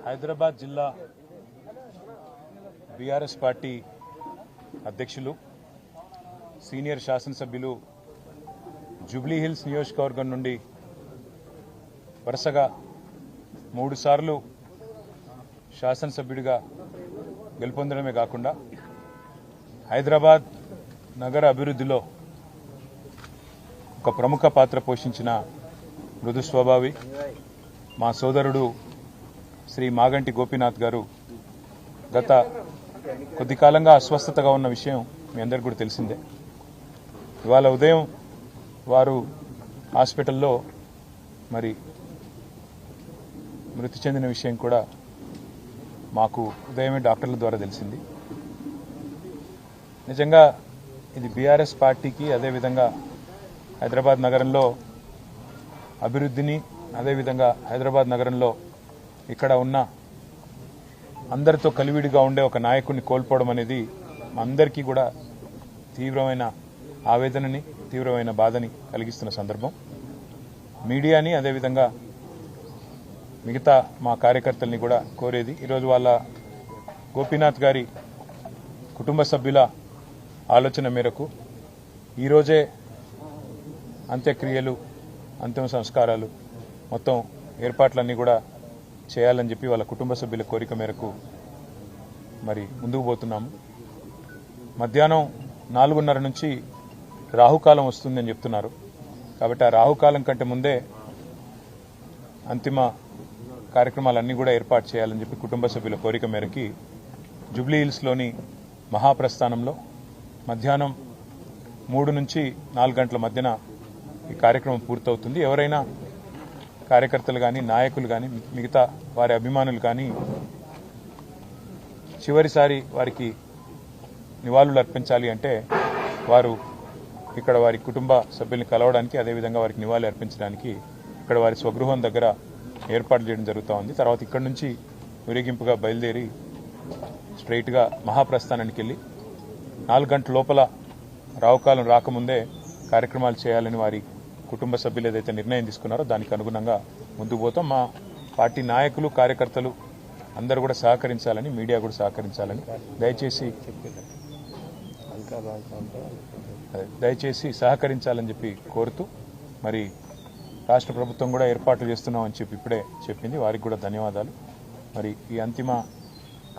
హైదరాబాద్ జిల్లా BRS party అధ్యక్షులు senior శాసనసభ్యులు జూబ్లీహిల్స్ నియోజకవర్గం నుండి వరుసగా 3 సార్లు శాసనసభ్యుడిగా గెలుపొందడమే కాకుండా హైదరాబాద్ నగర అభివృద్ధిలో ఒక ప్రముఖ పాత్ర పోషించిన మృదు స్వభావి మా సోదరుడు శ్రీ మాగంటి గోపీనాథ్ గారు గత కొద్ది కాలంగా అస్వస్థతగా ఉన్న విషయం మీ అందరికీ కూడా తెలిసిందే. ఇవాళ ఉదయం వారు హాస్పిటల్లో మరి మృతి చెందిన విషయం కూడా మాకు ఉదయమే డాక్టర్ల ద్వారా తెలిసింది. నిజంగా ఇది బీఆర్ఎస్ పార్టీకి అదేవిధంగా హైదరాబాద్ నగరంలో అభివృద్ధిని అదేవిధంగా హైదరాబాద్ నగరంలో ఇక్కడ ఉన్న అందరితో కలివిడిగా ఉండే ఒక నాయకుడిని కోల్పోవడం అనేది అందరికీ కూడా తీవ్రమైన ఆవేదనని తీవ్రమైన బాధని కలిగిస్తున్న సందర్భం. మీడియాని అదేవిధంగా మిగతా మా కార్యకర్తల్ని కూడా కోరేది ఈరోజు వాళ్ళ గోపీనాథ్ గారి కుటుంబ సభ్యుల ఆలోచన మేరకు ఈరోజే అంత్యక్రియలు అంతిమ సంస్కారాలు మొత్తం ఏర్పాట్లన్నీ కూడా చేయాలని చెప్పి వాళ్ళ కుటుంబ సభ్యుల కోరిక మేరకు మరి ముందుకు పోతున్నాము. మధ్యాహ్నం 4:30 నుంచి రాహుకాలం వస్తుందని చెప్తున్నారు. కాబట్టి ఆ రాహుకాలం కంటే ముందే అంతిమ కార్యక్రమాలన్నీ కూడా ఏర్పాటు చేయాలని చెప్పి కుటుంబ సభ్యుల కోరిక మేరకి జూబ్లీహిల్స్లోని మహాప్రస్థానంలో మధ్యాహ్నం 3 నుంచి 4 గంటల మధ్యన ఈ కార్యక్రమం పూర్తవుతుంది. ఎవరైనా కార్యకర్తలు కానీ నాయకులు కానీ మిగతా వారి అభిమానులు కానీ చివరిసారి వారికి నివాళులు అర్పించాలి అంటే వారు ఇక్కడ వారి కుటుంబ సభ్యుల్ని కలవడానికి అదేవిధంగా వారికి నివాళులు అర్పించడానికి ఇక్కడ వారి స్వగృహం దగ్గర ఏర్పాట్లు చేయడం జరుగుతూ ఉంది. తర్వాత ఇక్కడ నుంచి ఊరేగింపుగా బయలుదేరి స్ట్రైట్గా మహాప్రస్థానానికి వెళ్ళి 4 గంటల లోపల రావుకాలం రాకముందే కార్యక్రమాలు చేయాలని వారి కుటుంబ సభ్యులు ఏదైతే నిర్ణయం తీసుకున్నారో దానికి అనుగుణంగా ముందుకు పోతాం. మా పార్టీ నాయకులు కార్యకర్తలు అందరూ కూడా సహకరించాలని మీడియా కూడా సహకరించాలని దయచేసి సహకరించాలని చెప్పి కోరుతూ మరి రాష్ట్ర ప్రభుత్వం కూడా ఏర్పాట్లు చేస్తున్నామని చెప్పి ఇప్పుడే చెప్పింది. వారికి కూడా ధన్యవాదాలు. మరి ఈ అంతిమ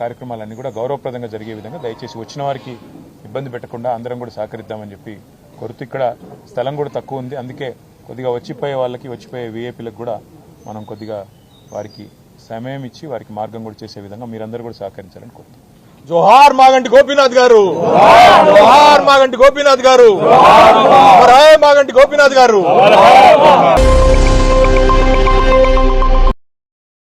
కార్యక్రమాలన్నీ కూడా గౌరవప్రదంగా జరిగే విధంగా దయచేసి వచ్చిన వారికి ఇబ్బంది పెట్టకుండా అందరం కూడా సహకరిద్దామని చెప్పి కోరుతూ ఇక్కడ స్థలం కూడా తక్కువ ఉంది. అందుకే కొద్దిగా వచ్చిపోయే వాళ్ళకి వచ్చిపోయే వీఐపీలకు కూడా మనం కొద్దిగా వారికి సమయం ఇచ్చి వారికి మార్గం కూడా చేసే విధంగా మీరందరూ కూడా సహకరించాలని కోరుతున్నాం. జోహార్ మాగంటి గోపీనాథ్ గారు, జోహార్ మాగంటి గోపీనాథ్ గారు, మాగంటి గోపీనాథ్ గారు.